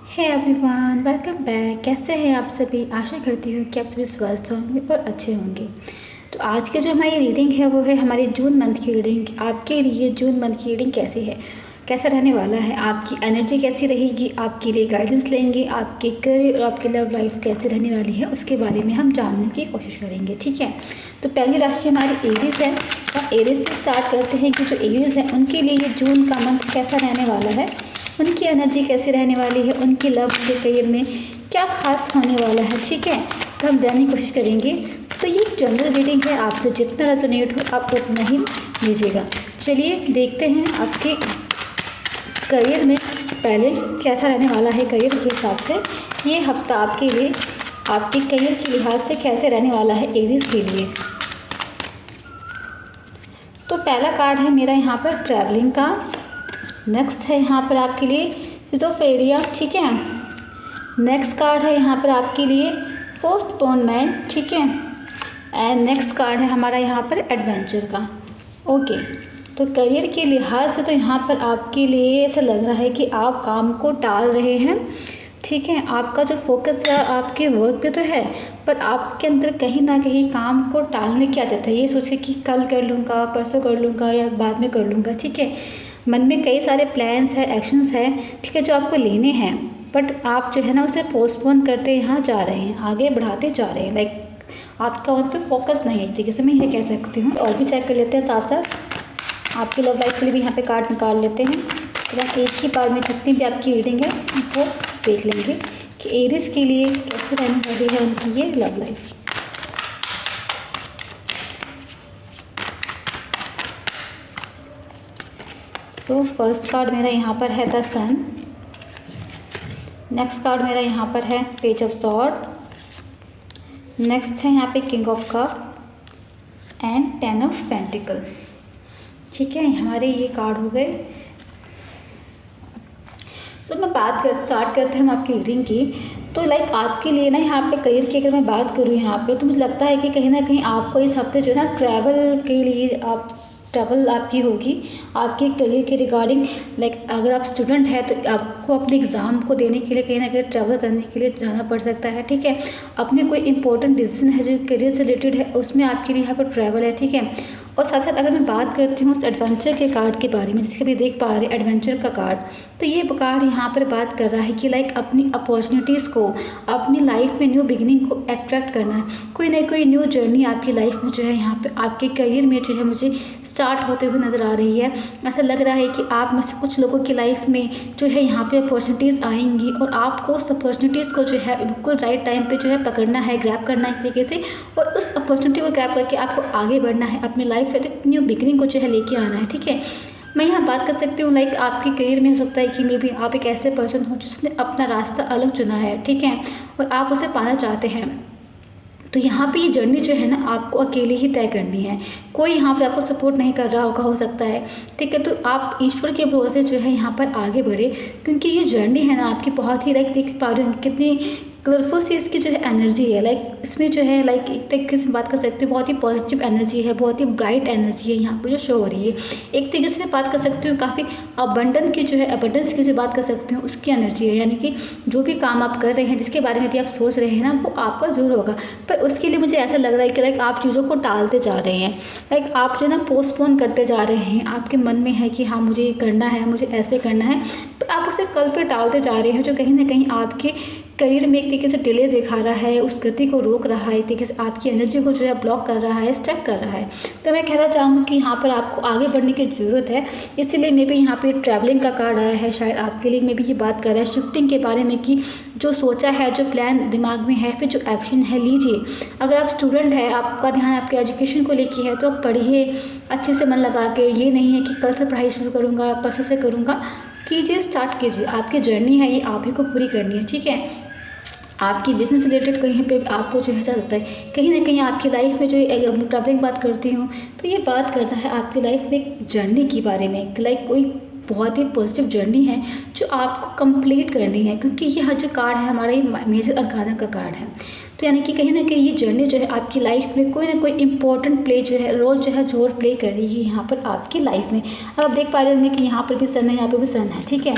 Hey everyone, welcome back. कैसे हैं आप सभी? आशा करती हूँ कि आप सभी स्वस्थ होंगे और अच्छे होंगे। तो आज की जो हमारी रीडिंग है वो है हमारी जून मंथ की रीडिंग। आपके लिए जून मंथ की रीडिंग कैसी है, कैसा रहने वाला है, आपकी एनर्जी कैसी रहेगी, आपके लिए गाइडेंस लेंगे, आपके करियर और आपकी लव लाइफ कैसी रहने वाली है उसके बारे में हम जानने की कोशिश करेंगे। ठीक है, तो पहली राशि हमारी एरीज है और एरीज से स्टार्ट करते हैं कि जो एरीज है उनके लिए ये जून का मंथ कैसा रहने वाला है, उनकी एनर्जी कैसी रहने वाली है, उनकी लव के करियर में क्या खास होने वाला है। ठीक है, तो हम जानने की कोशिश करेंगे। तो ये जनरल रीडिंग है, आपसे जितना रेजोनेट हो आप उतना ही लीजिएगा। चलिए देखते हैं आपके करियर में पहले कैसा रहने वाला है। करियर के हिसाब से ये हफ्ता आपके लिए, आपके करियर के लिहाज से कैसे रहने वाला है एरीज के लिए। तो पहला कार्ड है मेरा यहाँ पर ट्रैवलिंग का। नेक्स्ट है यहाँ पर आपके लिए सिजोफेरिया। ठीक है, नेक्स्ट कार्ड है यहाँ पर आपके लिए पोस्टपोनमेंट। ठीक है, एंड नेक्स्ट कार्ड है हमारा यहाँ पर एडवेंचर का। ओके, तो करियर के लिहाज से तो यहाँ पर आपके लिए ऐसा लग रहा है कि आप काम को टाल रहे हैं। ठीक है, आपका जो फोकस है आपके वर्क पे तो है, पर आपके अंदर कहीं ना कहीं काम को टालने की आदत है। ये सोच के कि कल कर लूँगा, परसों कर लूँगा या बाद में कर लूँगा। ठीक है, मन में कई सारे प्लान्स है, एक्शंस है, ठीक है, जो आपको लेने हैं, बट आप जो है ना उसे पोस्टपोन करते यहाँ जा रहे हैं, आगे बढ़ाते जा रहे हैं। लाइक आपका उन पर फोकस नहीं है, एक तरीके से मैं ये कह सकती हूँ। और भी चेक कर लेते हैं, साथ साथ आपकी लव लाइफ के लिए भी यहाँ पे कार्ड निकाल लेते हैं। तो एक ही बार में जितनी भी आपकी रीडिंग है वो देख लेंगे कि एरीज के लिए कैसे रहने वाली है उनकी ये लव लाइफ। तो फर्स्ट कार्ड मेरा यहाँ पर है द सन। नेक्स्ट कार्ड मेरा यहाँ पर है पेज ऑफ सॉर्ड। नेक्स्ट है यहाँ पे king of cup and 10 of pentacle. ठीक है, हमारे ये कार्ड हो गए। सो मैं स्टार्ट करते हैं हम आपकी रीडिंग की। तो लाइक आपके लिए ना यहाँ पे करियर की अगर मैं बात करूँ यहाँ पे, तो मुझे लगता है कि कहीं ना कहीं आपको इस हफ्ते जो है ना ट्रैवल आपकी होगी आपके करियर के रिगार्डिंग। लाइक अगर आप स्टूडेंट हैं तो आपको अपने एग्ज़ाम को देने के लिए कहीं ना कहीं ट्रैवल करने के लिए जाना पड़ सकता है। ठीक है, अपने कोई इंपॉर्टेंट डिसीजन है जो करियर से रिलेटेड है उसमें आपके लिए यहाँ पर ट्रैवल है। ठीक है, और साथ साथ अगर मैं बात करती हूँ उस एडवेंचर के कार्ड के बारे में, जिसके भी देख पा रहे हैं एडवेंचर का कार्ड, तो ये कार्ड यहाँ पर बात कर रहा है कि लाइक अपनी अपॉर्चुनिटीज़ को, अपनी लाइफ में न्यू बिगिनिंग को अट्रैक्ट करना है। कोई ना कोई न्यू जर्नी आपकी लाइफ में जो है यहाँ पे आपके करियर में जो है मुझे स्टार्ट होते हुए नज़र आ रही है। ऐसा लग रहा है कि आप में से कुछ लोगों की लाइफ में जो है यहाँ पे अपॉर्चुनिटीज़ आएंगी और आपको उस अपॉर्चुनिटीज़ को जो है बिल्कुल राइट टाइम पे जो है पकड़ना है, ग्रैब करना है एक तरीके से, और उस अपॉर्चुनिटी को ग्रैब करके आपको आगे बढ़ना है, अपनी लाइफ में एक न्यू बिगिनिंग को जो है लेके आना है। ठीक है, मैं यहाँ बात कर सकती हूँ लाइक आपके करियर में हो सकता है कि मे बी आप एक ऐसे पर्सन हो जिसने अपना रास्ता अलग चुना है। ठीक है, और आप उसे पाना चाहते हैं। तो यहाँ पे ये जर्नी जो है ना आपको अकेले ही तय करनी है, कोई यहाँ पे आपको सपोर्ट नहीं कर रहा होगा, हो सकता है। ठीक है, तो आप ईश्वर के भरोसे जो है यहाँ पर आगे बढ़े, क्योंकि ये जर्नी है ना आपकी बहुत ही लाइक देख पा रहे हो कितनी कलरफुल सी इसकी जो है एनर्जी है। लाइक इसमें जो है लाइक एक तरीके से बात कर सकते हो बहुत ही पॉजिटिव एनर्जी है, बहुत ही ब्राइट एनर्जी है यहाँ पर जो शो हो रही है। एक तरीके से बात कर सकती हूँ काफ़ी अबंडेंस की जो बात कर सकती हूँ उसकी एनर्जी है। यानी कि जो भी काम आप कर रहे हैं, जिसके बारे में भी आप सोच रहे हैं ना, वो आपका जरूर होगा, पर उसके लिए मुझे ऐसा लग रहा है कि लाइक आप चीज़ों को टालते जा रहे हैं। लाइक आप जो है ना पोस्टपोन करते जा रहे हैं। आपके मन में है कि हाँ मुझे ये करना है, मुझे ऐसे करना है, पर आप उसे कल पे टालते जा रहे हैं, जो कहीं ना कहीं आपके करियर में एक तरीके से डिले दिखा रहा है, उस गति को रोक रहा है, एक तरीके से आपकी एनर्जी को जो है ब्लॉक कर रहा है, स्टक कर रहा है। तो मैं कहना चाहूँगी कि यहाँ पर आपको आगे बढ़ने की ज़रूरत है। इसीलिए मे बी यहाँ पे ट्रैवलिंग का कार्ड आया है, शायद आपके लिए मे बी ये बात कर रहा है शिफ्टिंग के बारे में, कि जो सोचा है, जो प्लान दिमाग में है, फिर जो एक्शन है लीजिए। अगर आप स्टूडेंट है, आपका ध्यान आपके एजुकेशन को लेके है, तो आप पढ़िए अच्छे से मन लगा के। ये नहीं है कि कल से पढ़ाई शुरू करूँगा, परसों से करूँगा, कीजिए, स्टार्ट कीजिए। आपकी जर्नी है ये आप ही को पूरी करनी है। ठीक है, आपकी बिजनेस रिलेटेड कहीं पे आपको जो है जा सकता है, कहीं ना कहीं आपकी लाइफ में जो ट्रैवलिंग बात करती हूँ तो ये बात करता है आपकी लाइफ में एक जर्नी के बारे में। लाइक कोई बहुत ही पॉजिटिव जर्नी है जो आपको कंप्लीट करनी है, क्योंकि यह जो कार्ड है हमारा ये मेजर अरकाना का कार्ड है। तो यानी कि कहीं ना कहीं ये जर्नी जो है आपकी लाइफ में कोई ना कोई इंपॉर्टेंट प्ले जो है रोल जो है जोर प्ले कर रही है यहाँ पर आपकी लाइफ में। अब आप देख पा रहे होंगे कि यहाँ पर भी सन है, यहाँ पर भी सन है, ठीक है।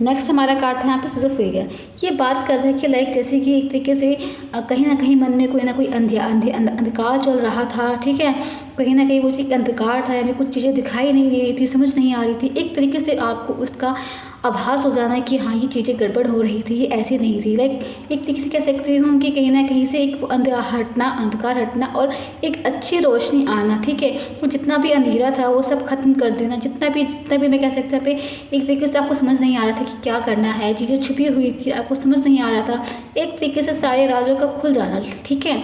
नेक्स्ट हमारा कार्ड है यहाँ पे सिज़ोफ्रेनिया। ये बात कर रहा है कि लाइक जैसे कि एक तरीके से कहीं ना कहीं मन में कोई ना कोई अंधकार चल रहा था, ठीक है। कहीं ना कहीं वो एक अंधकार था, हमें कुछ चीज़ें दिखाई नहीं दे रही थी, समझ नहीं आ रही थी। एक तरीके से आपको उसका आभास हो जाना है कि हाँ ये चीज़ें गड़बड़ हो रही थी, ये ऐसी नहीं थी। लाइक एक तरीके से कह सकती हूँ कि कहीं ना कहीं से एक अंधकार हटना और एक अच्छी रोशनी आना, ठीक है। तो जितना भी अंधेरा था वो सब खत्म कर देना, जितना भी मैं कह सकता पे एक तरीके से आपको समझ नहीं आ रहा था कि क्या करना है, चीज़ें छुपी हुई थी, आपको समझ नहीं आ रहा था। एक तरीके से सारे राजों का खुल जाना, ठीक है,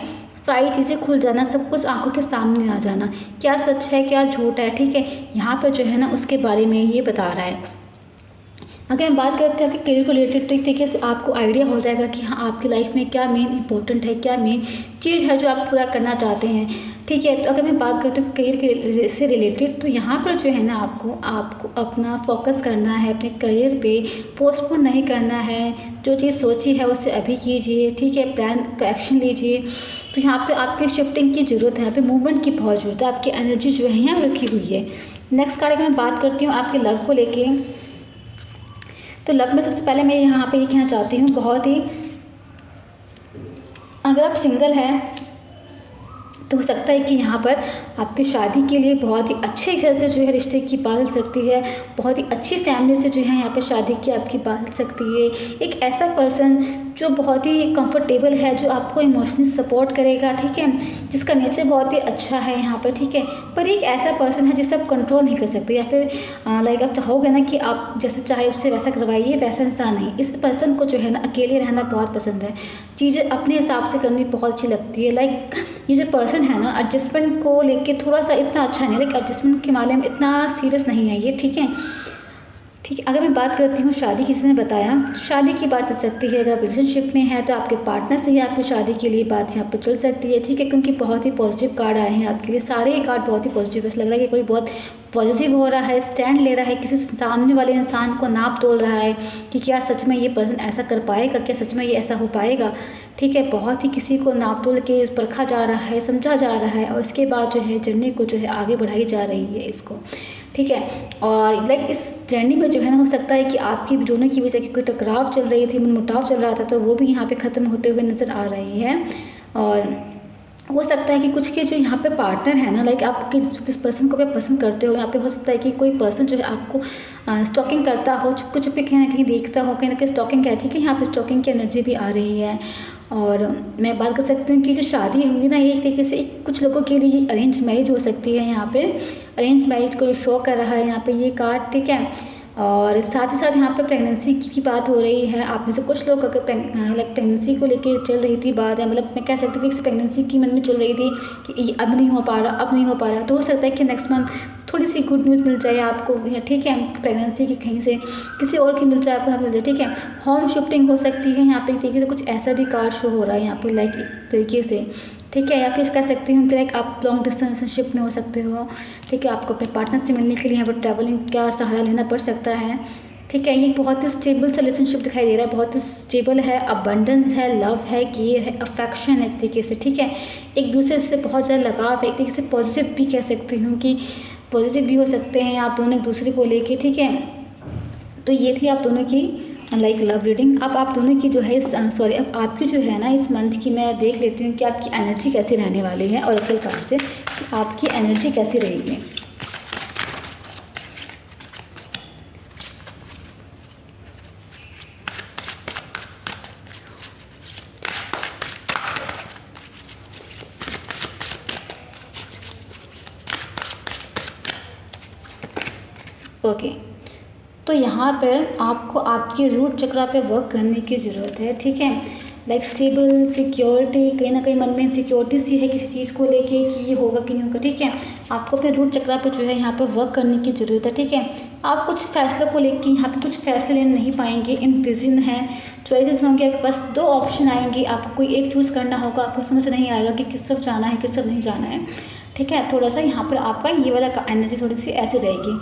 सारी चीज़ें खुल जाना, सब कुछ आंखों के सामने आ जाना, क्या सच है क्या झूठ है, ठीक है। यहाँ पर जो है ना उसके बारे में ये बता रहा है। अगर हम बात करते हैं कि करियर को रिलेटेड, तो एक तरीके से आपको आइडिया हो जाएगा कि हाँ आपकी लाइफ में क्या मेन इंपॉर्टेंट है, क्या मेन चीज़ है जो आप पूरा करना चाहते हैं, ठीक है। तो अगर मैं बात करती हूँ करियर के से रिलेटेड, तो यहाँ पर जो है ना आपको अपना फोकस करना है अपने करियर पे, पोस्टपोन नहीं करना है। जो चीज़ सोची है उससे अभी कीजिए, ठीक है, प्लान का एक्शन लीजिए। तो यहाँ पर आपकी शिफ्टिंग की ज़रूरत है, यहाँ पे मूवमेंट की बहुत ज़रूरत है, आपकी एनर्जी जो है यहाँ रखी हुई है। नेक्स्ट कार्ड अगर मैं बात करती हूँ आपके लव को लेके, तो लव में सबसे पहले मैं यहाँ पे ये कहना चाहती हूँ, बहुत ही अगर आप सिंगल हैं तो हो सकता है कि यहाँ पर आपकी शादी के लिए बहुत ही अच्छे घर से जो है रिश्ते की बात चल सकती है, बहुत ही अच्छी फैमिली से जो है यहाँ पर शादी की आपकी बात चल सकती है। एक ऐसा पर्सन जो बहुत ही कंफर्टेबल है, जो आपको इमोशनली सपोर्ट करेगा, ठीक है, जिसका नेचर बहुत ही अच्छा है यहाँ पर, ठीक है। पर एक ऐसा पर्सन है जिसे आप कंट्रोल नहीं कर सकते, या फिर लाइक आप चाहोगे ना कि आप जैसे चाहे उससे वैसा करवाइए, वैसा इंसान नहीं। इस पर्सन को जो है ना अकेले रहना बहुत पसंद है, चीज़ें अपने हिसाब से करनी बहुत अच्छी लगती है। लाइक ये जो पर्सन है ना एडजस्टमेंट को लेके थोड़ा सा इतना अच्छा नहीं, लाइक एडजस्टमेंट के मामले में इतना सीरियस नहीं है ये, ठीक है। ठीक है, अगर मैं बात करती हूँ शादी की, इसमें बताया शादी की बात चल सकती है। अगर आप रिलेशनशिप में है तो आपके पार्टनर से ही आपकी शादी के लिए बात यहाँ पर चल सकती है, ठीक है, क्योंकि बहुत ही पॉजिटिव कार्ड आए हैं आपके लिए, सारे ही कार्ड बहुत ही पॉजिटिव है। ऐसा लग रहा है कि कोई बहुत पॉजिटिव हो रहा है, स्टैंड ले रहा है, किसी सामने वाले इंसान को नाप तोल रहा है कि क्या सच में ये पर्सन ऐसा कर पाएगा, क्या सच में ये ऐसा हो पाएगा, ठीक है। बहुत ही किसी को नाप तोल के परखा जा रहा है, समझा जा रहा है, और इसके बाद जो है जर्नी को जो है आगे बढ़ाई जा रही है इसको, ठीक है। और लाइक इस जर्नी में जो है ना हो सकता है कि आपकी दोनों की वजह की कोई टकराव चल रही थी, मनमुटाव चल रहा था, तो वो भी यहाँ पे ख़त्म होते हुए नज़र आ रही है। और हो सकता है कि कुछ के जो यहाँ पे पार्टनर है ना, लाइक आप किस पर्सन को भी पसंद करते हो, यहाँ पे हो सकता है कि कोई पर्सन जो है आपको स्टॉकिंग करता हो, कुछ पे कहीं ना कहीं देखता हो, कहीं ना कहीं स्टॉकिंग है, ठीक है। यहाँ पे स्टॉकिंग की एनर्जी भी आ रही है। और मैं बात कर सकती हूँ कि जो शादी हुई ना, ये एक तरीके से कुछ लोगों के लिए अरेंज मैरिज हो सकती है। यहाँ पे अरेंज मैरिज को शो कर रहा है यहाँ पे ये कार्ड, ठीक है। और साथ ही साथ यहाँ पे प्रेगनेंसी की बात हो रही है। आप में से कुछ लोग अगर लाइक प्रेगनेंसी को लेके चल रही थी बात, या मतलब मैं कह सकती हूँ कि प्रेगनेंसी की मन में चल रही थी कि अब नहीं हो पा रहा, अब नहीं हो पा रहा, तो हो सकता है कि नेक्स्ट मंथ थोड़ी सी गुड न्यूज़ मिल जाए आपको, ठीक है, प्रेगनेंसी की कहीं से किसी और की मिल जाए, आपको मिल जाए, ठीक है। होम शिफ्टिंग हो सकती है यहाँ पे एक तरीके से, कुछ ऐसा भी कार्ड शो हो रहा है यहाँ पे लाइक एक तरीके से, ठीक है। या फिर कह सकती हूँ कि लाइक आप लॉन्ग डिस्टेंस रिलेशनशिप में हो सकते हो, ठीक है। आपको अपने पार्टनर से मिलने के लिए यहाँ पर ट्रैवलिंग का सहारा लेना पड़ सकता है, ठीक है। ये बहुत ही स्टेबल सा रिलेशनशिप दिखाई दे रहा है, बहुत ही स्टेबल है, अबंडेंस है, लव है, केयर है, अफेक्शन है एक तरीके से, ठीक है। एक दूसरे से बहुत ज़्यादा लगाव है, एक तरीके से पॉजिटिव भी कह सकती हूँ कि पॉजिटिव भी हो सकते हैं आप दोनों एक दूसरे को लेके, ठीक है। तो ये थी आप दोनों की लाइक लव रीडिंग। अब आप दोनों की जो है सॉरी अब आपकी जो है ना इस मंथ की मैं देख लेती हूँ कि आपकी एनर्जी कैसी रहने वाली है, और अक्ल कार्ड से कि आपकी एनर्जी कैसी रहेगी। ओके, तो यहाँ पर आपको आपकी रूट चक्रा पे वर्क करने की ज़रूरत है, ठीक है। लाइक स्टेबल सिक्योरिटी, कहीं ना कहीं मन में सिक्योरिटी सी है किसी चीज़ को लेके कि ये होगा कि नहीं होगा, ठीक है। आपको अपने रूट चक्रा पे जो है यहाँ पे वर्क करने की ज़रूरत है, ठीक है। आप कुछ फैसलों को लेके यहाँ पे कुछ फैसले ले नहीं पाएंगे, इंडिसीजन है, चॉइसेस होंगे आपके पास, दो ऑप्शन आएंगे, आपको कोई एक चूज़ करना होगा, आपको समझ नहीं आएगा कि किस तरफ जाना है किस तरफ नहीं जाना है, ठीक है। थोड़ा सा यहाँ पर आपका ये वाला एनर्जी थोड़ी सी ऐसे रहेगी,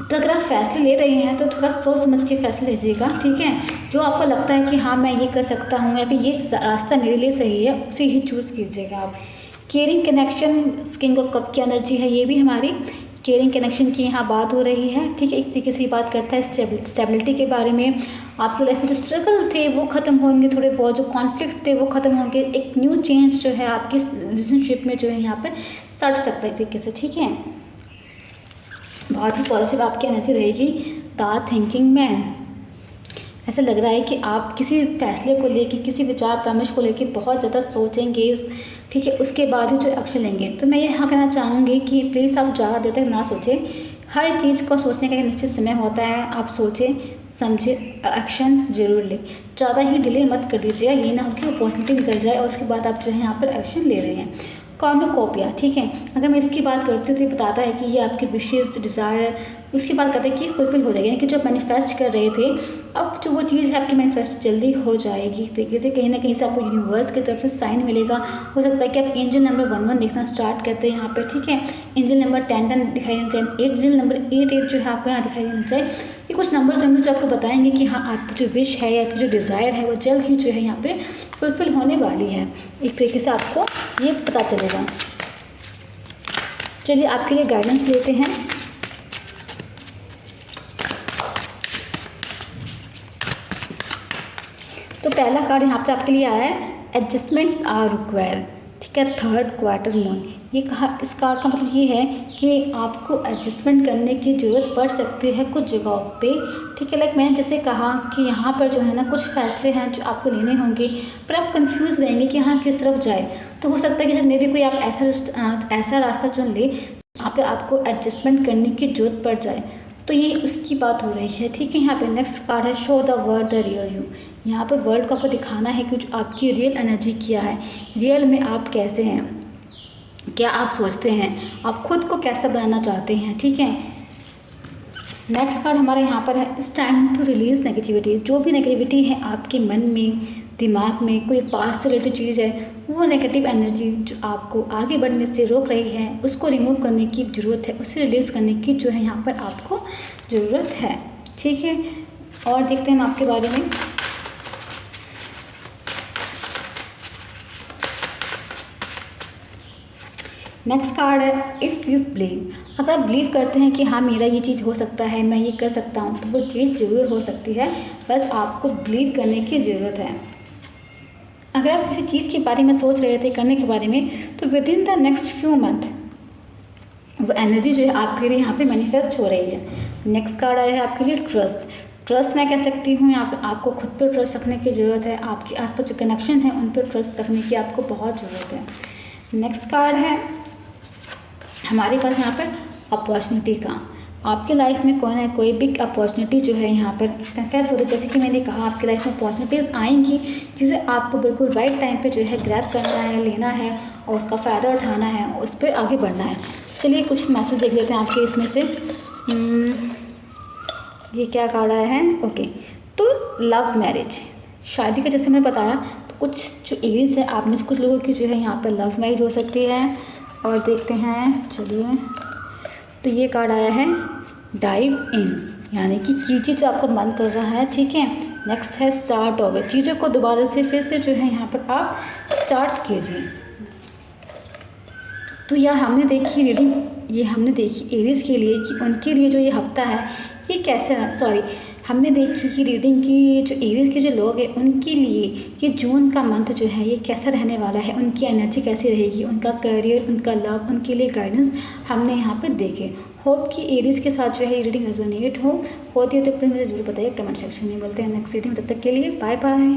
तो अगर आप फैसले ले रहे हैं तो थोड़ा सोच समझ के फैसले लीजिएगा, ठीक है। जो आपको लगता है कि हाँ मैं ये कर सकता हूँ या फिर ये रास्ता मेरे लिए सही है, उसे ही चूज़ कीजिएगा आप। Caring connection, king of cup की एनर्जी है, ये भी हमारी केयरिंग कनेक्शन की यहाँ बात हो रही है, ठीक है। एक तरीके से बात करता है स्टेबिलिटी के बारे में। आपकी लाइफ में जो स्ट्रगल थे वो ख़त्म होंगे, थोड़े बहुत जो कॉन्फ्लिक्ट थे वो ख़त्म होंगे, एक न्यू चेंज जो है आपकी रिलेशनशिप में जो है यहाँ पर स्टार्ट हो सकता है एक तरीके से, ठीक है। बहुत ही पॉजिटिव आपकी एनर्जी रहेगी। द थिंकिंग मैन, ऐसा लग रहा है कि आप किसी फैसले को लेके, किसी विचार परामर्श को लेके बहुत ज़्यादा सोचेंगे, ठीक है, उसके बाद ही जो एक्शन लेंगे। तो मैं यहाँ कहना चाहूँगी कि प्लीज़ आप ज़्यादा देर तक ना सोचें, हर चीज़ को सोचने का एक निश्चित समय होता है। आप सोचें, समझे, एक्शन जरूर लें, ज़्यादा ही डिले मत कर दीजिएगा, ये ना हो कि अपॉर्चुनिटी निकल जाए और उसके बाद आप जो है यहाँ पर एक्शन ले रहे हैं। कॉर्नोकोपिया, ठीक है, अगर मैं इसकी बात करती हूँ तो ये बताता है कि ये आपकी विशेज़, डिज़ायर, उसकी बात करते हैं कि फुलफिल हो जाएगी, यानी कि जो आप मैनिफेस्ट कर रहे थे, अब जो वो चीज़ है आपकी मैनिफेस्ट जल्दी हो जाएगी। तरीके से कहीं ना कहीं से आपको यूनिवर्स की तरफ से साइन मिलेगा। हो सकता है कि आप एंजल नंबर 11 देखना स्टार्ट करते हैं यहाँ पर, ठीक है। एंजल नंबर 10 दिखाई देना चाहिए, एंजल नंबर 8 जो है आपको यहाँ दिखाई देना चाहिए। ये कुछ नंबर्स होंगे जो आपको बताएंगे कि हाँ आपकी जो विश है या फिर जो डिज़ायर है वो जल्द ही जो है यहाँ पे फुलफिल होने वाली है। एक तरीके से आपको ये पता चलेगा। चलिए आपके लिए गाइडेंस लेते हैं। तो पहला कार्ड यहाँ पे आपके लिए आया है, एडजस्टमेंट्स आर रिक्वायर्ड, ठीक है, थर्ड क्वार्टर मून। ये कहा, इस कार्ड का मतलब ये है कि आपको एडजस्टमेंट करने की ज़रूरत पड़ सकती है कुछ जगहों पे, ठीक है। लाइक मैंने जैसे कहा कि यहाँ पर जो है ना कुछ फैसले हैं जो आपको लेने होंगे, पर आप कंफ्यूज रहेंगे कि हाँ किस तरफ जाए। तो हो सकता है कि मे भी कोई आप ऐसा रास्ता चुन ले जहाँ पे आपको एडजस्टमेंट करने की ज़रूरत पड़ जाए, तो ये उसकी बात हो रही है, ठीक है। यहाँ पे नेक्स्ट कार्ड है, show the world the real you. यहाँ पे वर्ल्ड को आपको दिखाना है कि आपकी रियल एनर्जी क्या है, रियल में आप कैसे हैं, क्या आप सोचते हैं, आप खुद को कैसा बनाना चाहते हैं, ठीक है। नेक्स्ट कार्ड हमारे यहाँ पर है, it's time to release negativity. जो भी नेगेटिविटी है आपके मन में, दिमाग में, कोई पास से रिलेटेड चीज़ है, वो नेगेटिव एनर्जी जो आपको आगे बढ़ने से रोक रही है, उसको रिमूव करने की ज़रूरत है, उसे रिलीज़ करने की जो है यहाँ पर आपको ज़रूरत है, ठीक है। और देखते हैं हम आपके बारे में। नेक्स्ट कार्ड है, इफ़ यू बिलीव। अगर आप बिलीव करते हैं कि हाँ मेरा ये चीज़ हो सकता है, मैं ये कर सकता हूँ, तो वो चीज़ ज़रूर हो सकती है, बस आपको बिलीव करने की ज़रूरत है। अगर आप किसी चीज़ के बारे में सोच रहे थे, करने के बारे में, तो with in the next few month वो एनर्जी जो है आपके लिए यहाँ पे मैनिफेस्ट हो रही है। नेक्स्ट कार्ड आया है आपके लिए, ट्रस्ट। ट्रस्ट मैं कह सकती हूँ यहाँ पे आपको खुद पर ट्रस्ट रखने की ज़रूरत है, आपके आसपास जो कनेक्शन है उन पर ट्रस्ट रखने की आपको बहुत ज़रूरत है। नेक्स्ट कार्ड है हमारे पास यहाँ पर अपॉर्चुनिटी का। आपकी लाइफ में कोई ना कोई बिग अपॉर्चुनिटी जो है यहाँ पर कन्फेस हो रही है। जैसे कि मैंने कहा आपकी लाइफ में अपॉर्चुनिटीज़ आएंगी जिसे आपको बिल्कुल राइट टाइम पे जो है ग्रैब करना है, लेना है और उसका फ़ायदा उठाना है, उस पर आगे बढ़ना है। चलिए कुछ मैसेज देख लेते हैं आपके इसमें से। ये क्या कार्ड आया है, ओके। तो लव मैरिज, शादी का जैसे मैंने बताया, तो कुछ जो एज है आप में से कुछ लोगों की जो है यहाँ पर लव मैरिज हो सकती है। और देखते हैं, चलिए, तो ये कार्ड आया है डाइव इन, यानी कि कीजिए जो आपका मन कर रहा है, ठीक है। नेक्स्ट है स्टार्ट ओवर, चीज़ों को दोबारा से फिर से जो है यहाँ पर आप स्टार्ट कीजिए। तो यह हमने देखी रीडिंग, ये हमने देखी एरीज के लिए कि उनके लिए जो ये हफ्ता है ये कैसे, हमने देखी कि रीडिंग की जो एरीज के जो लोग हैं उनके लिए ये जून का मंथ जो है ये कैसा रहने वाला है, उनकी एनर्जी कैसी रहेगी, उनका करियर, उनका लव, उनके लिए गाइडेंस हमने यहाँ पर देखे। होप कि एरीज के साथ जो है ये रीडिंग रेजोनेट होती है तो प्लीज़ मुझे जरूर बताइए कमेंट सेक्शन में। बोलते हैं नेक्स्ट रीडिंग, तब तक के लिए बाय बाय।